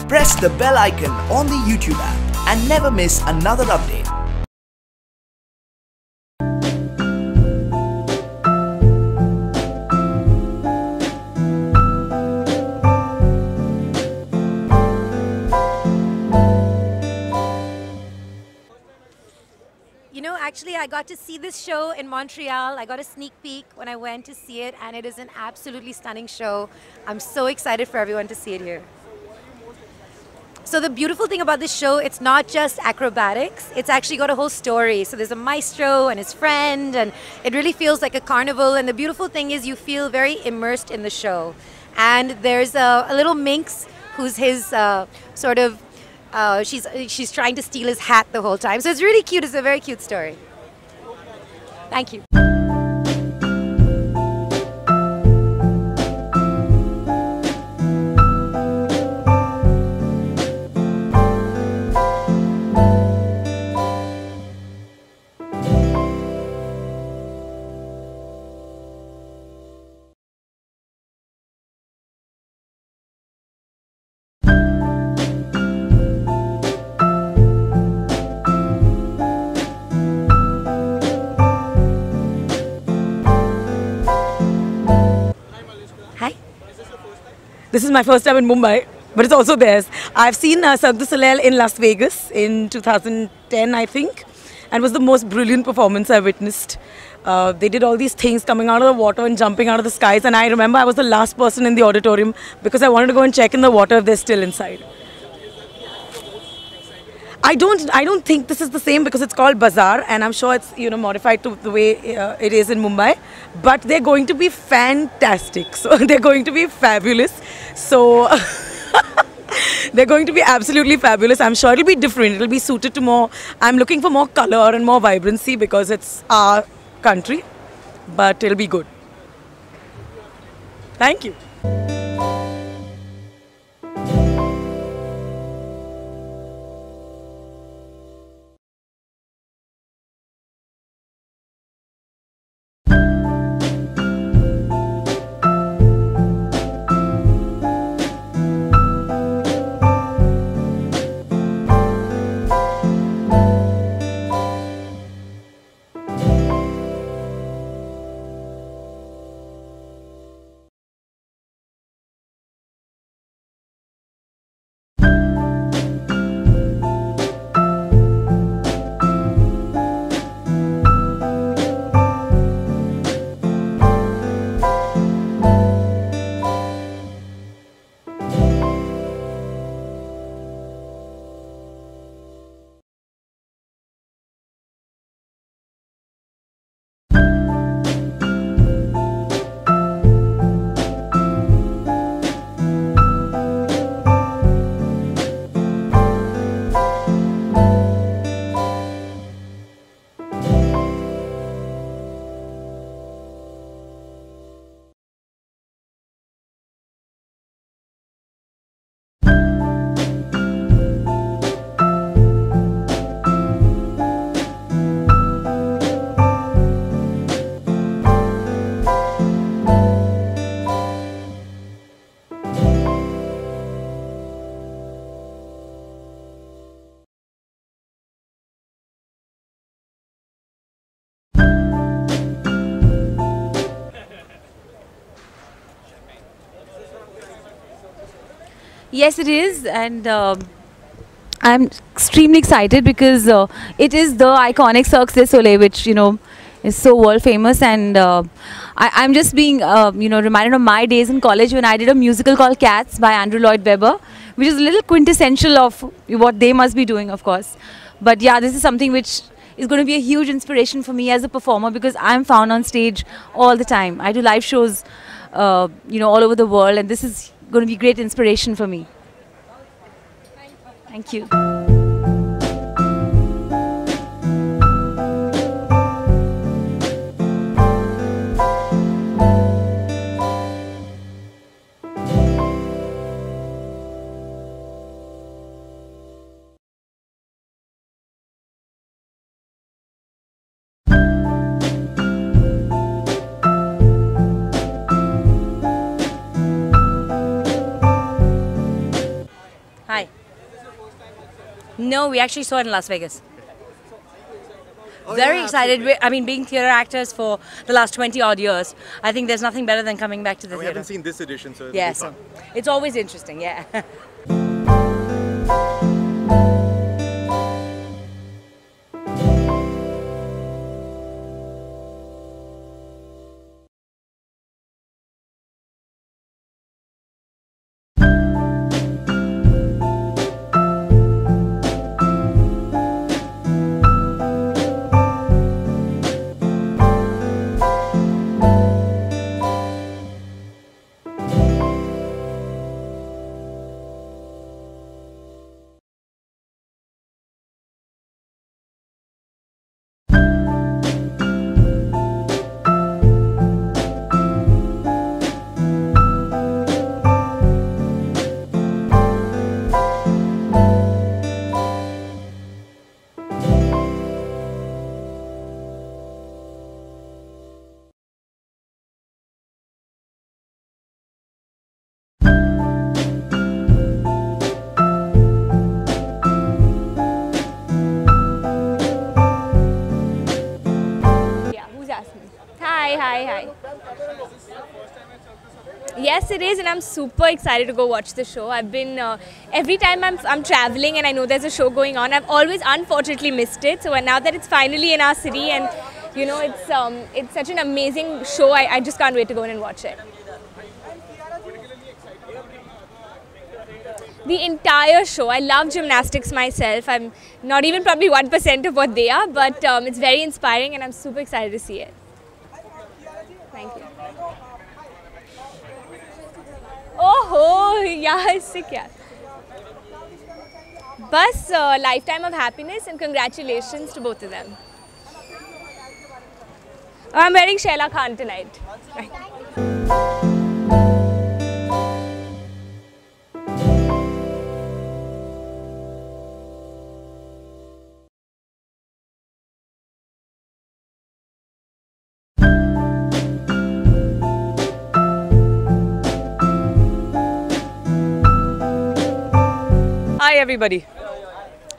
press the bell icon on the YouTube app and never miss another update. You know, actually, I got to see this show in Montreal. I got a sneak peek when I went to see it, and it is an absolutely stunning show. I'm so excited for everyone to see it here. So the beautiful thing about this show, it's not just acrobatics, it's actually got a whole story. So there's a maestro and his friend, and it really feels like a carnival. And the beautiful thing is you feel very immersed in the show. And there's a little minx who's his sort of she's trying to steal his hat the whole time. So it's really cute. It's a very cute story. Thank you. This is my first time in Mumbai, but it's also theirs. I've seen Cirque du Soleil in Las Vegas in 2010, I think, and it was the most brilliant performance I witnessed. They did all these things coming out of the water and jumping out of the skies, and I remember I was the last person in the auditorium because I wanted to go and check in the water if they're still inside. I don't think this is the same because it's called Bazaar, and I'm sure it's modified to the way it is in Mumbai. But they're going to be fantastic. So they're going to be fabulous. So they're going to be absolutely fabulous. I'm sure it'll be different. It'll be suited to more. I'm looking for more color and more vibrancy because it's our country. But it'll be good. Thank you. Yes, it is, and I'm extremely excited because it is the iconic Cirque du Soleil, which is so world famous, and I'm just being reminded of my days in college when I did a musical called Cats by Andrew Lloyd Webber, which is a little quintessential of what they must be doing, of course. But yeah, this is something which is going to be a huge inspiration for me as a performer because I'm found on stage all the time. I do live shows, all over the world, and this is going to be great inspiration for me. Thank you. Hi. No, we actually saw it in Las Vegas. Very excited. I mean, being theatre actors for the last 20 odd years, I think there's nothing better than coming back to the We theatre. haven't seen this edition, so Yeah, it'll so be fun. it's always interesting, yeah. Yeah, who's asking? Hi. Yes, it is, and I'm super excited to go watch the show. I've been every time I'm traveling and I know there's a show going on, I've always unfortunately missed it. So now that it's finally in our city, and you know it's such an amazing show, I just can't wait to go in and watch it. The entire show. I love gymnastics myself. I'm not even probably 1% of what they are, but it's very inspiring and I'm super excited to see it. Thank you. Oh, yeah, sick, yeah. Bus, lifetime of happiness and congratulations to both of them. I'm wearing Sheila Khan tonight. Hi everybody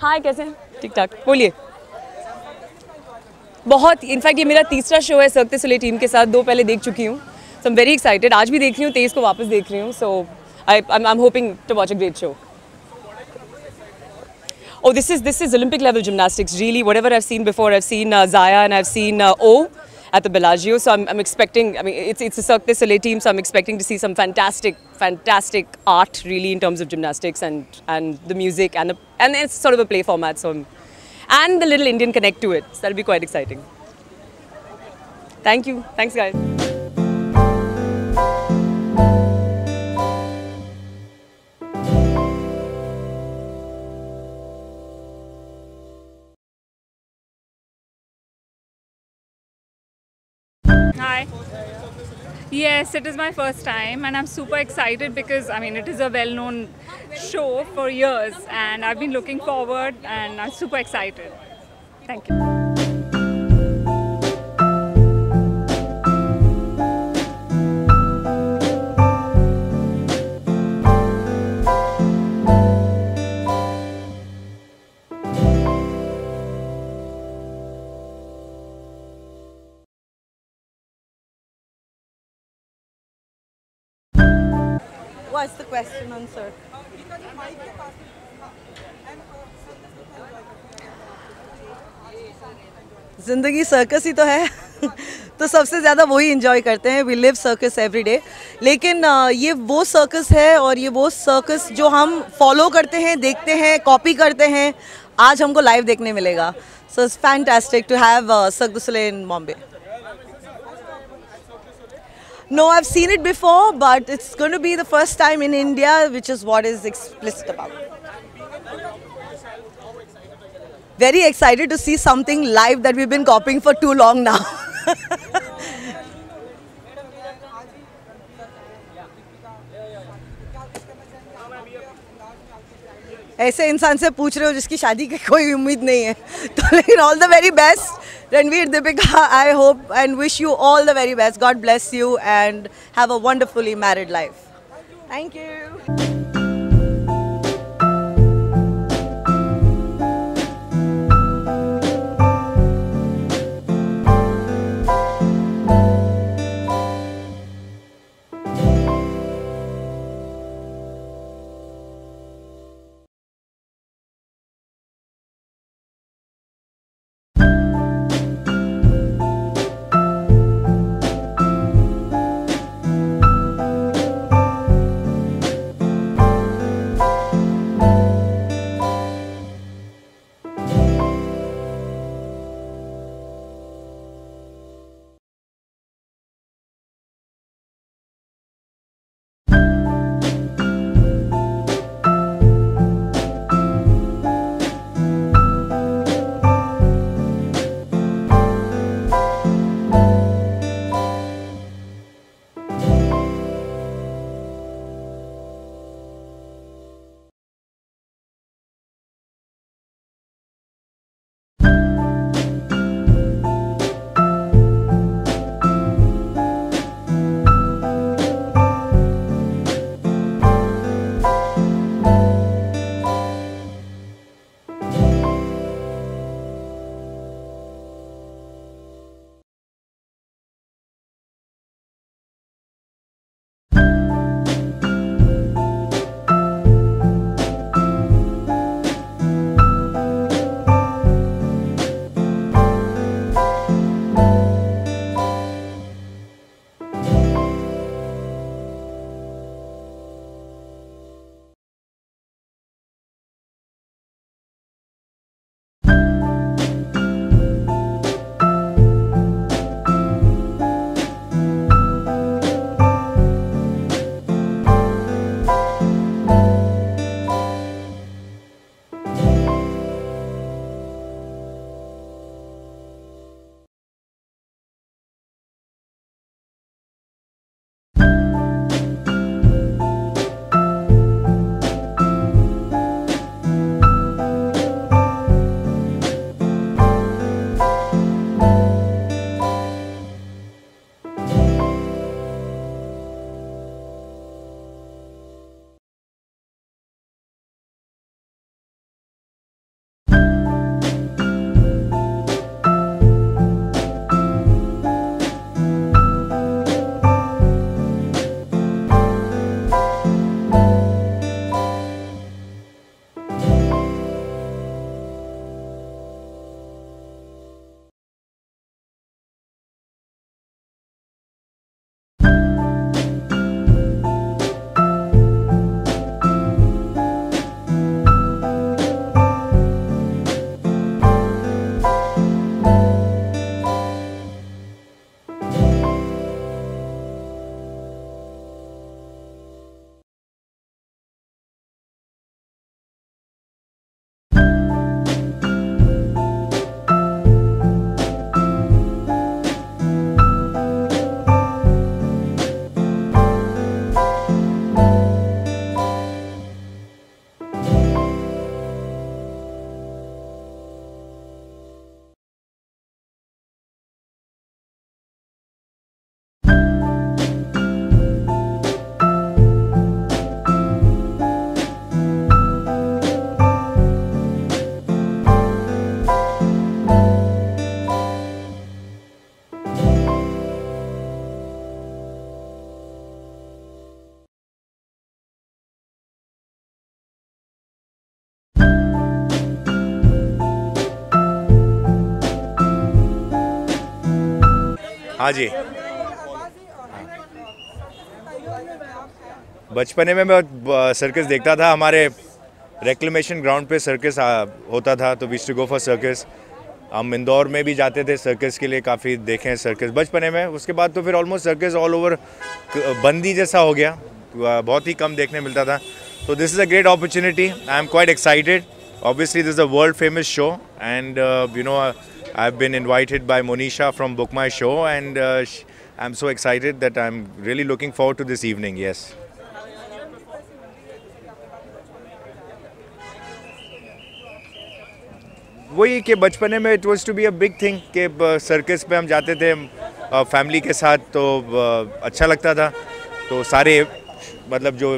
Hi, कैसे हैं? ठीक ठाक बोलिए बहुत in fact ये मेरा तीसरा show है सर्क दे सोलेil टीम के साथ 2 पहले देख चुकी हूँ so I am very excited आज भी देख रही हूँ 23 को वापस देख रही हूँ so I am hoping to watch a great show Oh, this is Olympic level gymnastics. Really, whatever I've seen before, I've seen Zaya and I've seen O at the Bellagio. So I'm expecting. I mean, it's a Cirque du Soleil team, so I'm expecting to see some fantastic art, really, in terms of gymnastics and the music and it's sort of a play format. So and the little Indian connect to it. So that'll be quite exciting. Thank you. Thanks, guys. Hi. Yes, it is my first time and I'm super excited because I mean it is a well-known show for years and I've been looking forward and I'm super excited. Thank you. What's the question on Cirque? जिंदगी circus ही तो है तो सबसे ज़्यादा वही enjoy करते हैं we live circus every day लेकिन ये वो सर्कस है और ये वो सर्कस जो हम फॉलो करते हैं देखते हैं कॉपी करते हैं आज हमको लाइव देखने मिलेगा so it's fantastic to have Cirque du Soleil in Bombay No, I've seen it before, but it's going to be the first time in India, which is what is explicit about. Very excited to see something live that we've been copying for too long now. ऐसे इंसान से पूछ रहे हो जिसकी शादी की कोई उम्मीद नहीं है तो लेकिन all the very best Ranveer Deepika I hope and wish you all the very best God bless you and have a wonderfully married life thank you हाँ जी, बचपने में मैं सर्कस देखता था, हमारे रेक्लेमेशन ग्राउंड पे सर्कस होता था, तो we used to go for circus. हम इंदौर में भी जाते थे सर्कस के लिए, काफ़ी देखे हैं सर्कस बचपने में। उसके बाद तो फिर ऑलमोस्ट सर्कस ऑल ओवर बंदी जैसा हो गया, बहुत ही कम देखने मिलता था। तो this is a great opportunity, I am quite excited. Obviously, this is a world-famous show, and I've been invited by Monisha from Book My Show, and I'm so excited that I'm really looking forward to this evening. Yes. वही कि बचपने में it was to be a big thing कि circus पे हम जाते थे family के साथ, तो अच्छा लगता था। तो सारे मतलब जो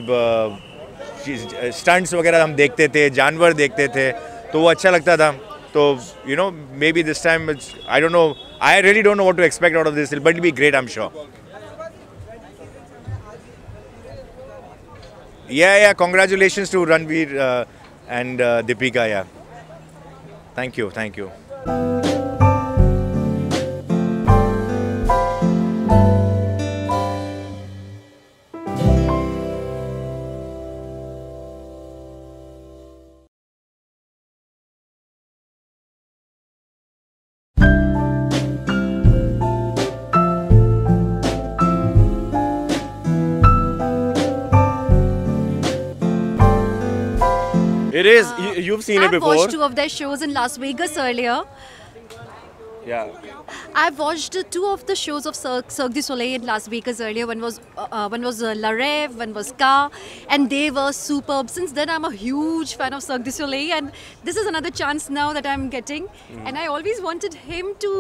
स्टंट्स वगैरह हम देखते थे, जानवर देखते थे, तो वो अच्छा लगता था। तो maybe this time I don't know, I really don't know what to expect out of this, but it be great, I am sure. Yeah, congratulations to Ranveer and Deepika, yeah. Thank you. It is. You've seen it before. I've watched 2 of their shows in Las Vegas earlier. Yeah. I've watched 2 of the shows of Cirque du Soleil in Las Vegas earlier. One was La Rêve, one was Ka, and they were superb. Since then, I'm a huge fan of Cirque du Soleil, and this is another chance now that I'm getting. And I always wanted him to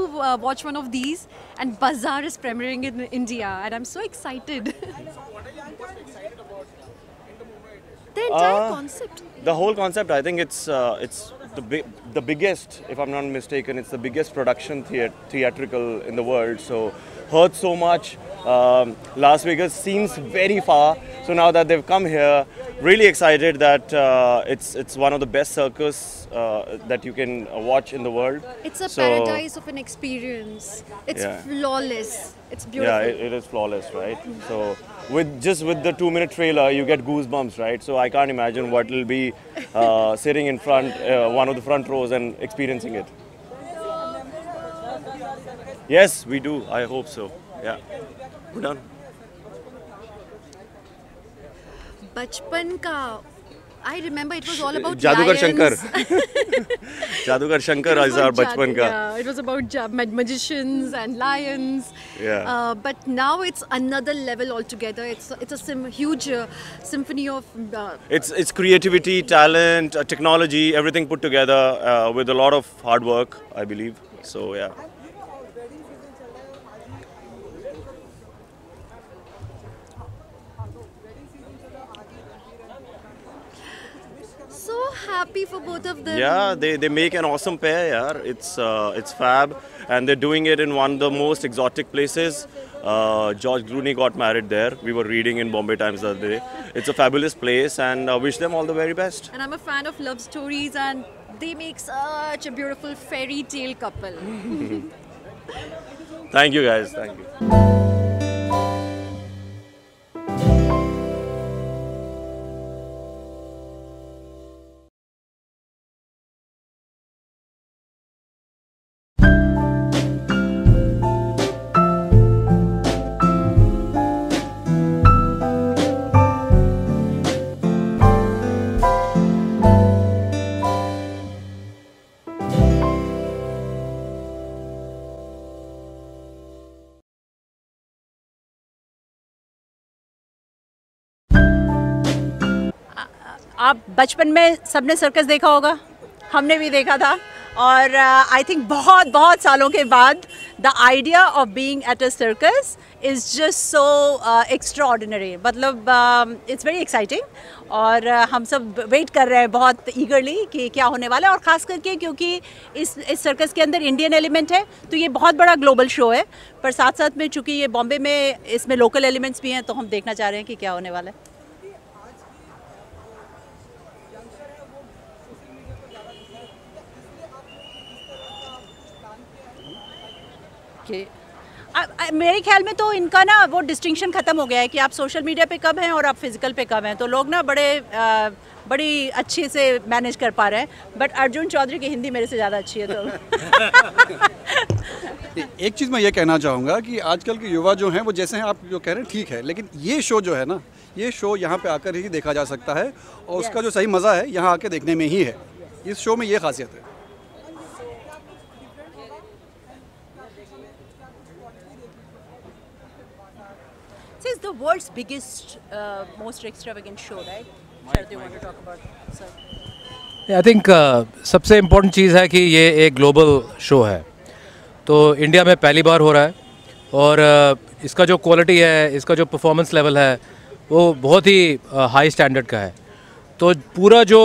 watch one of these. And Bazaar is premiering in India, and I'm so excited. The entire concept. The whole concept, I think it's the biggest, if I'm not mistaken, it's the biggest production theatrical in the world. So heard so much. Las Vegas seems very far. So now that they've come here, really excited that it's one of the best circus that you can watch in the world. It's a paradise of an experience. It's flawless. It's beautiful. Yeah, it is flawless, right? So with the 2-minute trailer, you get goosebumps, right? So I can't imagine what it'll be sitting in front, one of the front rows and experiencing it. Yes, we do. I hope so. Yeah. Good on. बचपन का, I remember it was all about Jadugar lions. Shankar. Jadugar Shankar is our bachpan ka. Yeah, it was about magicians and lions. Yeah. But now it's another level altogether. It's a huge symphony of. It's creativity, talent, technology, everything put together with a lot of hard work, I believe. So yeah. So happy for both of them. Yeah, they make an awesome pair, yeah. It's fab, and they're doing it in one of the most exotic places. George Clooney got married there. We were reading in Bombay Times the other day. It's a fabulous place, and wish them all the very best. And I'm a fan of love stories, and they make such a beautiful fairy tale couple. Thank you, guys. Thank you. आप बचपन में सबने circus देखा होगा, हमने भी देखा था, और आई थिंक बहुत सालों के बाद the idea of being at a circus is just so extraordinary. मतलब इट्स वेरी एक्साइटिंग, और हम सब वेट कर रहे हैं बहुत ईगरली कि क्या होने वाला है. और ख़ास करके क्योंकि इस सर्कस के अंदर इंडियन एलिमेंट है, तो ये बहुत बड़ा ग्लोबल शो है. पर साथ साथ में चूँकि ये बॉम्बे में इसमें लोकल एलिमेंट्स भी हैं, तो हम देखना चाह रहे हैं कि क्या होने वाला है. मेरे ख्याल में तो इनका ना वो डिस्टिंक्शन खत्म हो गया है कि आप सोशल मीडिया पे कब हैं और आप फिजिकल पे कब हैं, तो लोग ना बड़ी अच्छे से मैनेज कर पा रहे हैं। बट अर्जुन चौधरी की हिंदी मेरे से ज़्यादा अच्छी है तो एक चीज़ मैं ये कहना चाहूँगा कि आजकल के युवा जो हैं वो जैसे हैं आप जो कह रहे हैं ठीक है, लेकिन ये शो जो है ना, ये शो यहाँ पे आकर ही देखा जा सकता है और उसका जो सही मज़ा है यहाँ आके देखने में ही है। इस शो में ये खासियत है। This is the world's biggest, most extravagant show, right? Sharad, you want to talk about? Sir. I think सबसे इम्पोर्टेंट चीज़ है कि ये एक ग्लोबल शो है, तो इंडिया में पहली बार हो रहा है और इसका जो क्वालिटी है, इसका जो परफॉर्मेंस लेवल है वो बहुत ही हाई स्टैंडर्ड का है। तो पूरा जो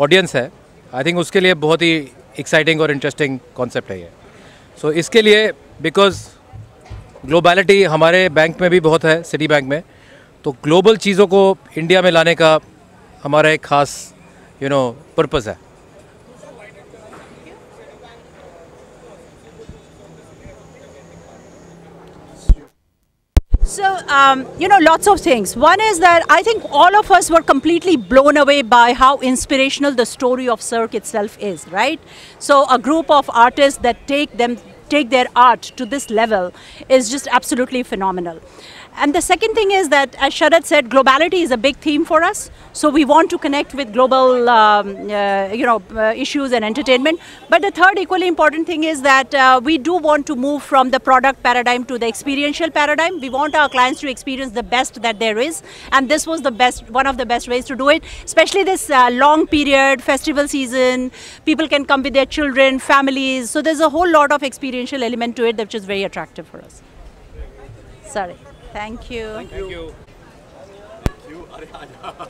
ऑडियंस है आई थिंक उसके लिए बहुत ही एक्साइटिंग और इंटरेस्टिंग कॉन्सेप्ट है ये। सो इसके लिए बिकॉज ग्लोबलिटी हमारे बैंक में भी बहुत है, सिटी बैंक में, तो ग्लोबल चीज़ों को इंडिया में लाने का हमारा एक ख़ास पर्पस है। So, lots of things. One is that I think all of us were completely blown away by how inspirational the story of Cirque itself is, right? So, a group of artists that take their art to this level is just absolutely phenomenal. And the second thing is that, as Sharad said, globality is a big theme for us. So we want to connect with global, issues and entertainment. But the third equally important thing is that we do want to move from the product paradigm to the experiential paradigm. We want our clients to experience the best that there is. And this was one of the best ways to do it, especially this long period, festival season. People can come with their children, families. So there's a whole lot of experiential element to it, which is very attractive for us. Sorry. Thank you. Thank you.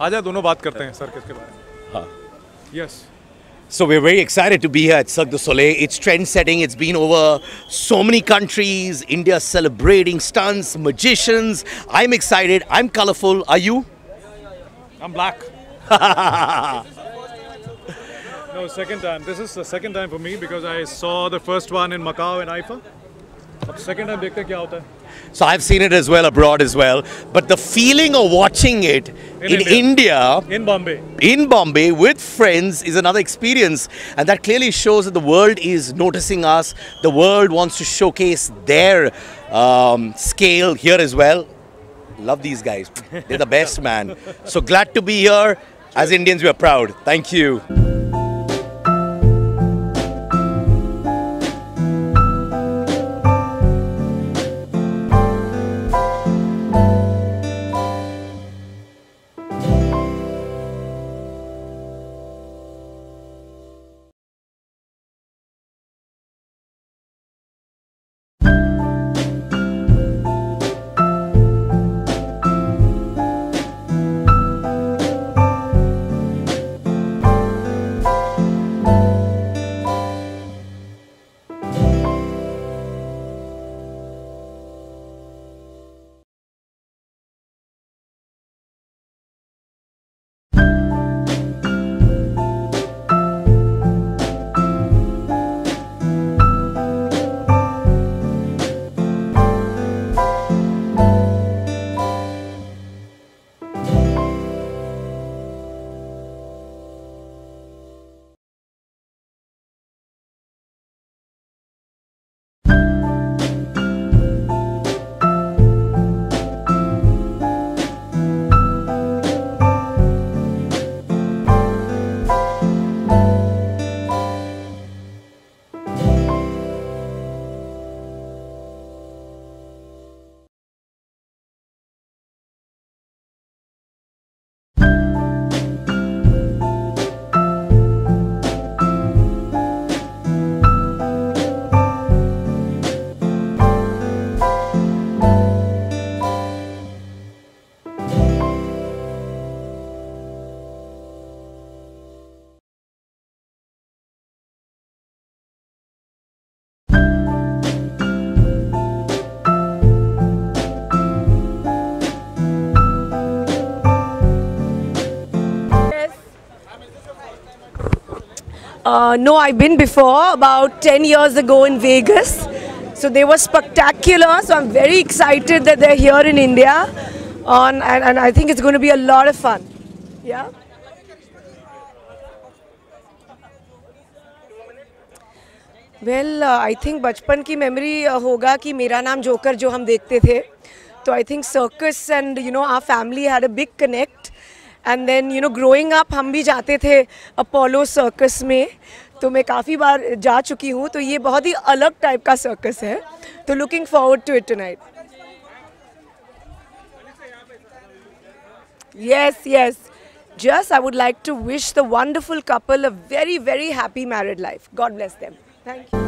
आजा दोनों बात करते हैं circus के बारे में। हाँ. Yes. So we're very excited to be here at Cirque du Soleil. It's trend-setting. It's been over so many countries. India's celebrating stunts, magicians. I'm excited. I'm colorful. Are you? I'm black. No, second time. This is the second time for me because I saw the first one in Macau and IFA. अब second time देखते क्या होता है? So I've seen it as well abroad as well. But the feeling of watching it in India, in Bombay with friends is another experience, and that clearly shows that the world is noticing us. The world wants to showcase their scale here as well. Love these guys. They're the best, man. So glad to be here. As Indians, we are proud. Thank you. No, I've been before, about 10 years ago in Vegas. So they were spectacular. So I'm very excited that they're here in India, and I think it's going to be a lot of fun. Yeah. Well, I think बचपन की memory होगा कि मेरा नाम joker जो हम देखते थे. So I think circus and our family had a big connect. And then growing up हम भी जाते थे अपोलो सर्कस में. तो मैं काफ़ी बार जा चुकी हूँ. तो ये बहुत ही अलग टाइप का सर्कस है. तो looking forward to it tonight. Yes. Just I would like to wish the wonderful couple a very, very happy married life. God bless them. Thank you.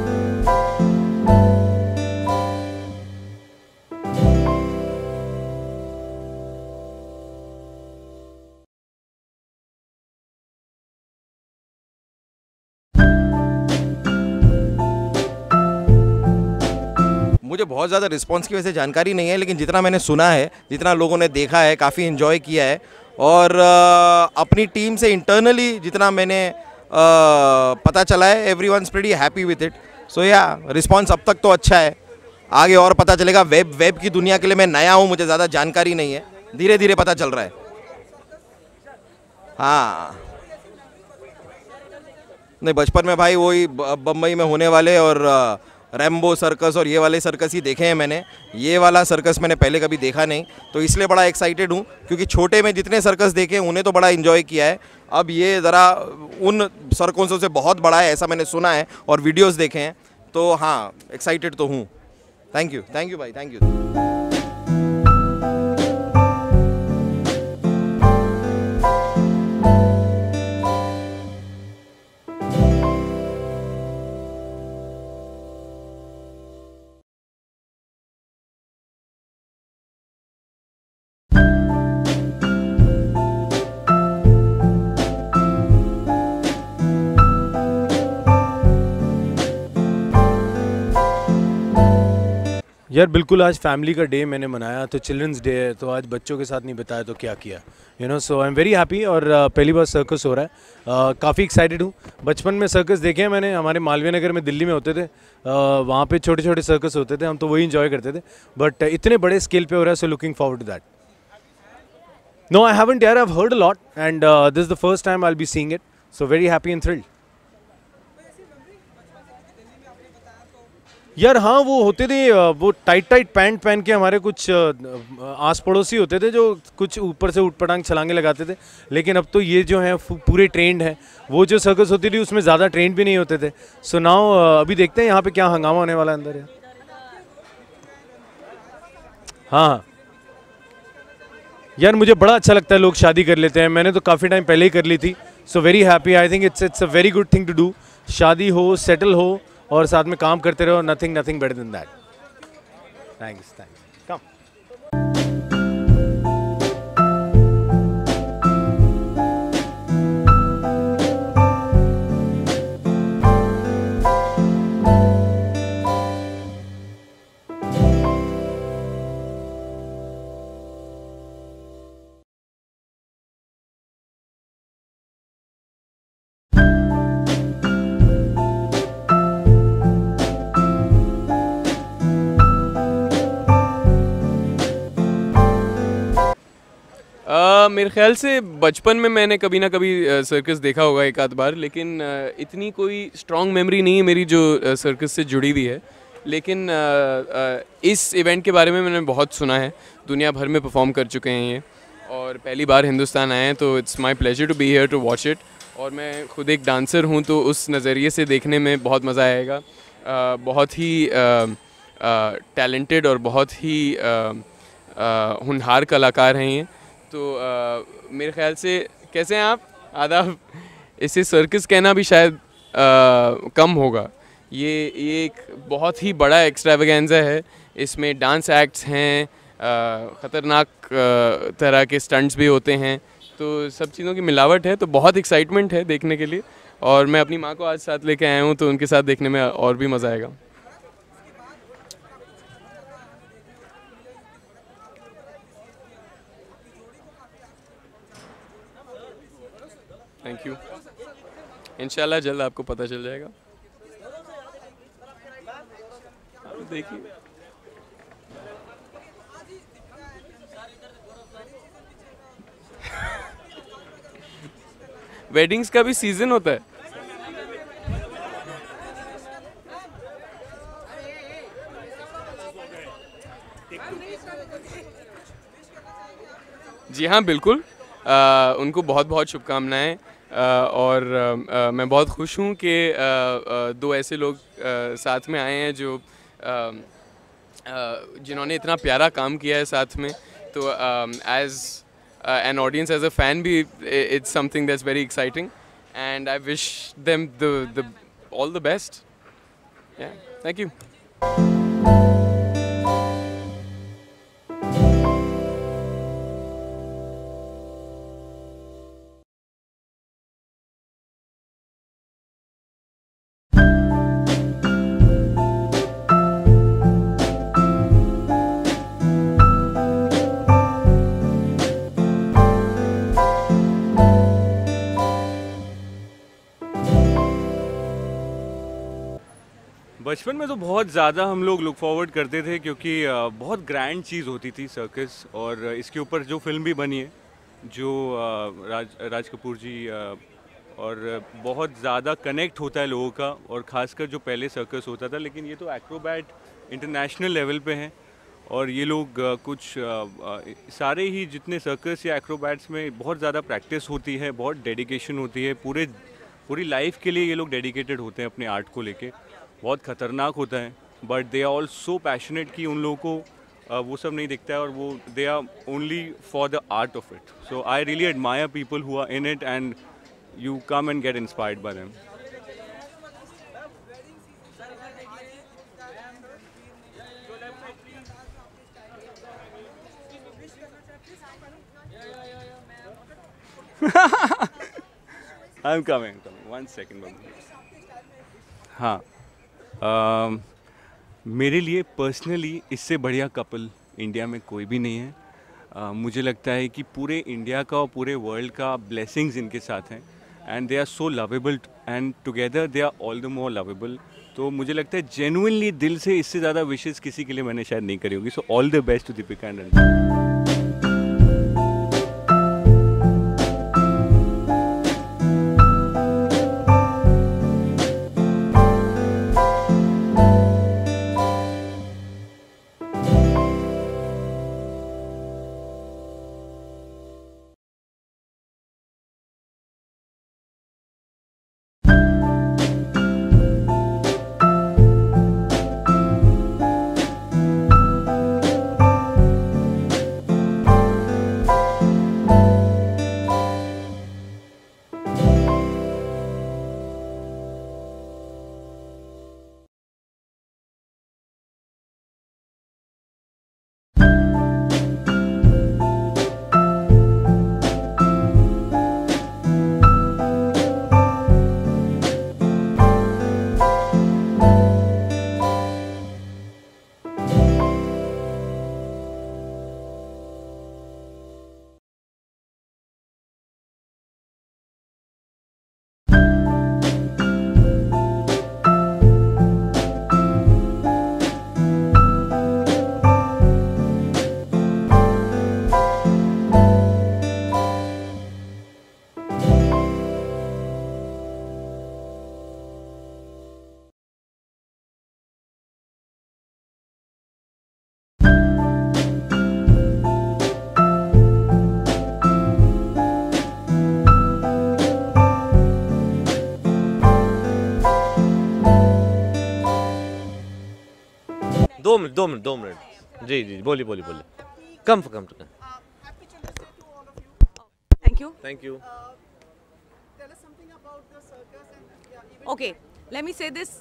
मुझे बहुत ज़्यादा रिस्पांस की वजह से जानकारी नहीं है, लेकिन जितना मैंने सुना है, जितना लोगों ने देखा है, काफ़ी इन्जॉय किया है. और अपनी टीम से इंटरनली जितना मैंने पता चला है, everyone's pretty happy with it. So yeah response अब तक तो अच्छा है. आगे और पता चलेगा. वेब की दुनिया के लिए मैं नया हूँ, मुझे ज़्यादा जानकारी नहीं है. धीरे धीरे पता चल रहा है. हाँ, नहीं बचपन में भाई वही बम्बई में होने वाले और रैम्बो सर्कस और ये वाले सर्कस ही देखे हैं मैंने. ये वाला सर्कस मैंने पहले कभी देखा नहीं, तो इसलिए बड़ा एक्साइटेड हूँ. क्योंकि छोटे में जितने सर्कस देखे उन्हें तो बड़ा इन्जॉय किया है. अब ये ज़रा उन सर्कसों से बहुत बड़ा है, ऐसा मैंने सुना है और वीडियोस देखे हैं. तो हाँ, एक्साइटेड तो हूँ. थैंक यू भाई, थैंक यू. यार बिल्कुल, आज फैमिली का डे मैंने मनाया. तो चिल्ड्रंस डे है, तो आज बच्चों के साथ नहीं बिताया तो क्या किया, सो आई एम वेरी हैप्पी. और पहली बार सर्कस हो रहा है, काफ़ी एक्साइटेड हूँ. बचपन में सर्कस देखे हैं मैंने, हमारे मालवीय नगर में दिल्ली में होते थे. वहाँ पे छोटे छोटे सर्कस होते थे, हम तो वही इंजॉय करते थे. बट इतने बड़े स्केल पे हो रहा है, so looking forward to that. No, I haven't यार, I have heard a lot and this is the first time I will be seeing it. So very happy and thrilled. यार हाँ, वो होते थे, वो टाइट पैंट पहन के हमारे कुछ आस पड़ोसी होते थे जो कुछ ऊपर से उठपटांग छलांगे लगाते थे. लेकिन अब तो ये जो हैं पूरे ट्रेंड हैं. वो जो सर्कस होती थी उसमें ज़्यादा ट्रेंड भी नहीं होते थे. सो नाउ अभी देखते हैं यहाँ पे क्या हंगामा होने वाला है अंदर. हाँ यार, मुझे बड़ा अच्छा लगता है लोग शादी कर लेते हैं. मैंने तो काफ़ी टाइम पहले ही कर ली थी. So very happy. I think it's a very good thing to do. शादी हो, सेटल हो और साथ में काम करते रहो. Nothing better than that. Thanks. Come. मेरे ख्याल से बचपन में मैंने कभी ना कभी सर्कस देखा होगा एक आध बार, लेकिन इतनी कोई स्ट्रॉन्ग मेमोरी नहीं है मेरी जो सर्कस से जुड़ी हुई है. लेकिन इस इवेंट के बारे में मैंने बहुत सुना है. दुनिया भर में परफॉर्म कर चुके हैं ये, और पहली बार हिंदुस्तान आए हैं, तो it's my pleasure to be here to watch it. और मैं खुद एक डांसर हूँ, तो उस नज़रिए से देखने में बहुत मज़ा आएगा. बहुत ही टैलेंटेड और बहुत ही होनहार कलाकार हैं ये. तो मेरे ख्याल से, कैसे हैं आप? आदाब. इसे सर्कस कहना भी शायद कम होगा. ये एक बहुत ही बड़ा एक्स्ट्रावेगेंजा है. इसमें डांस एक्ट्स हैं, ख़तरनाक तरह के स्टंट्स भी होते हैं. तो सब चीज़ों की मिलावट है, तो बहुत एक्साइटमेंट है देखने के लिए. और मैं अपनी माँ को आज साथ लेके आया हूँ, तो उनके साथ देखने में और भी मज़ा आएगा. Thank you. इंशाल्लाह जल्द आपको पता चल जाएगा. देखिए। वेडिंग्स का भी सीजन होता है। जी हाँ, बिल्कुल। उनको बहुत बहुत शुभकामनाएं। और मैं बहुत खुश हूँ कि दो ऐसे लोग साथ में आए हैं जो जिन्होंने इतना प्यारा काम किया है साथ में। तो as an audience, as a fan भी, it's something that's very exciting, and I wish them the all the best. Yeah, thank you. बचपन में तो बहुत ज़्यादा हम लोग लुक फॉरवर्ड करते थे, क्योंकि बहुत ग्रैंड चीज़ होती थी सर्कस। और इसके ऊपर जो फिल्म भी बनी है, जो राज कपूर जी, और बहुत ज़्यादा कनेक्ट होता है लोगों का। और ख़ासकर जो पहले सर्कस होता था, लेकिन ये तो एक्रोबैट इंटरनेशनल लेवल पे हैं। और ये लोग कुछ सारे ही जितने सर्कस या एक्रोबैट्स में बहुत ज़्यादा प्रैक्टिस होती है, बहुत डेडिकेशन होती है, पूरी लाइफ के लिए ये लोग डेडिकेटेड होते हैं अपने आर्ट को लेके। बहुत ख़तरनाक होता है, but they are all so passionate कि उन लोगों को वो सब नहीं दिखता है, और वो they are only for the art of it. So I really admire people who are in it, and you come and get inspired by them. I am coming 1 second बाबू। हाँ, मेरे लिए पर्सनली इससे बढ़िया कपल इंडिया में कोई भी नहीं है। मुझे लगता है कि पूरे इंडिया का और पूरे वर्ल्ड का ब्लेसिंग्स इनके साथ हैं, and they are so lovable, and together they are all the more lovable. तो मुझे लगता है जेन्युइनली दिल से इससे ज़्यादा विशेष किसी के लिए मैंने शायद नहीं करी होगी। So all the best to Deepika and Ranbir. दो मिनट जी बोलिए come to come. Thank you. Tell us something about the circus and okay, let me say this.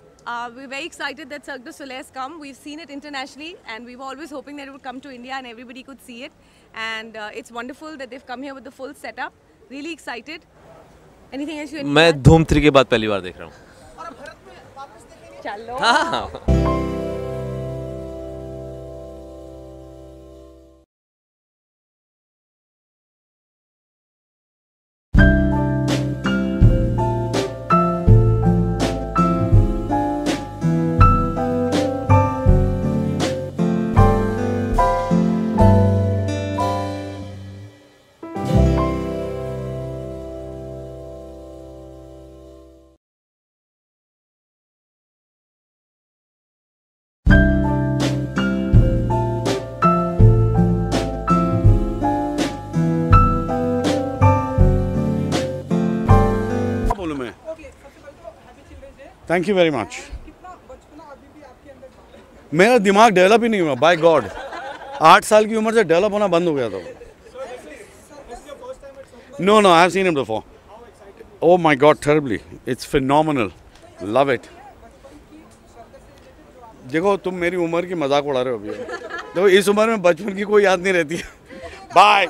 We're very excited that Cirque du Soleil has come. We've seen it internationally, and we were always hoping that it would come to India and everybody could see it. And it's wonderful that they've come here with the full setup. Really excited. Anything else you need? मैं धूम 3 के बाद पहली बार देख रहा हूँ। चलो। हाँ। बोलूँ मैं? Thank you very much. मेरा दिमाग डेवलप ही नहीं हुआ, बाय गॉड। 8 साल की उम्र से डेवलप होना बंद हो गया था। No no, I have seen it before. Oh my God, terribly, it's phenomenal, love it. देखो तुम मेरी उम्र की मजाक उड़ा रहे हो अभी। देखो इस उम्र में बचपन की कोई याद नहीं रहती है। Bye.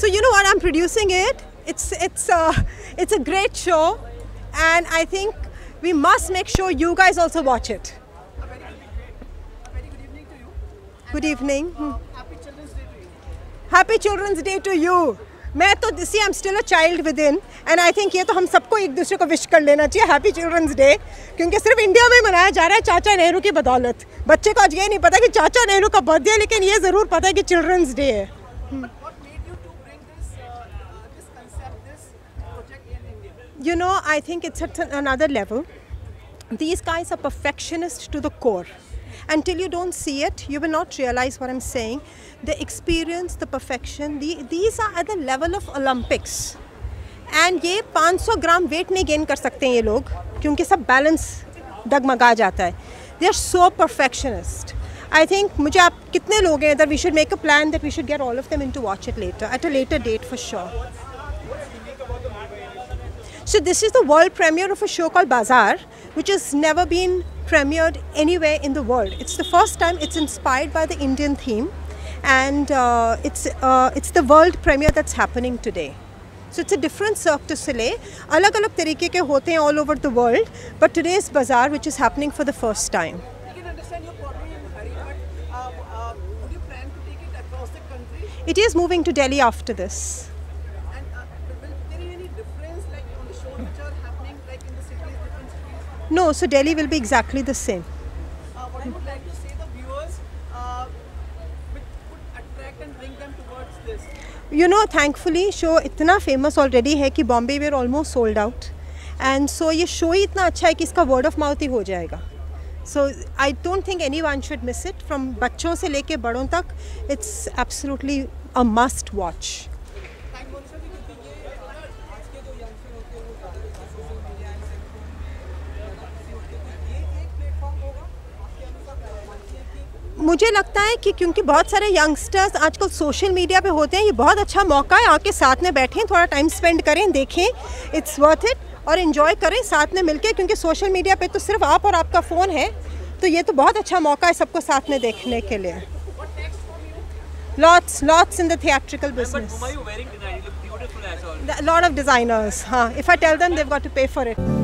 So you know what? I'm producing it. It's a great show, and I think we must make sure you guys also watch it. Good evening. Happy Children's Day to you. मैं तो see, I'm still a child within, and I think ये तो हम सबको एक दूसरे को wish कर लेना चाहिए हैप्पी चिल्ड्रंस डे, क्योंकि सिर्फ इंडिया में मनाया जा रहा है चाचा नेहरू की बदौलत। बच्चे को आज ये नहीं पता कि चाचा नेहरू का बर्थडे है, लेकिन ये ज़रूर पता है कि चिल्ड्रंस डे है। You know, I think it's at another level. These guys are perfectionists to the core. Until you don't see it, you will not realize what I'm saying. The experience, the perfection, these are at the level of Olympics. And ये 500 ग्राम weight नहीं gain कर सकते हैं ये लोग, क्योंकि सब balance डगमगा जाता है. They are so perfectionist. I think मुझे आप कितने लोग हैं that we should make a plan that we should get all of them in to watch it later, at a later date for sure. So this is the world premiere of a show called Bazaar, which has never been premiered anywhere in the world. It's the first time. It's inspired by the Indian theme, and it's the world premiere that's happening today. So it's a different Cirque du Soleil. अलग-अलग तरीके के होते हैं all over the world, but today's Bazaar, which is happening for the first time. It is moving to Delhi after this. No, so Delhi will be exactly the same. What I would like to say the viewers would attract and bring them towards this. You know, thankfully, show इतना famous already है कि Bombay we're almost sold out, and so ये show ही इतना अच्छा है कि इसका word of mouth ही हो जाएगा. So I don't think anyone should miss it. From बच्चों से लेके बड़ों तक, it's absolutely a must watch. मुझे लगता है कि क्योंकि बहुत सारे यंगस्टर्स आजकल सोशल मीडिया पे होते हैं, ये बहुत अच्छा मौका है, आके साथ में बैठें, थोड़ा टाइम स्पेंड करें, देखें, इट्स वर्थ इट, और एंजॉय करें साथ में मिलके, क्योंकि सोशल मीडिया पे तो सिर्फ आप और आपका फ़ोन है, तो ये तो बहुत अच्छा मौका है सबको साथ में देखने के लिए. Lots in the theatrical business. A lot of designers. If I tell them, they've got to pay for it.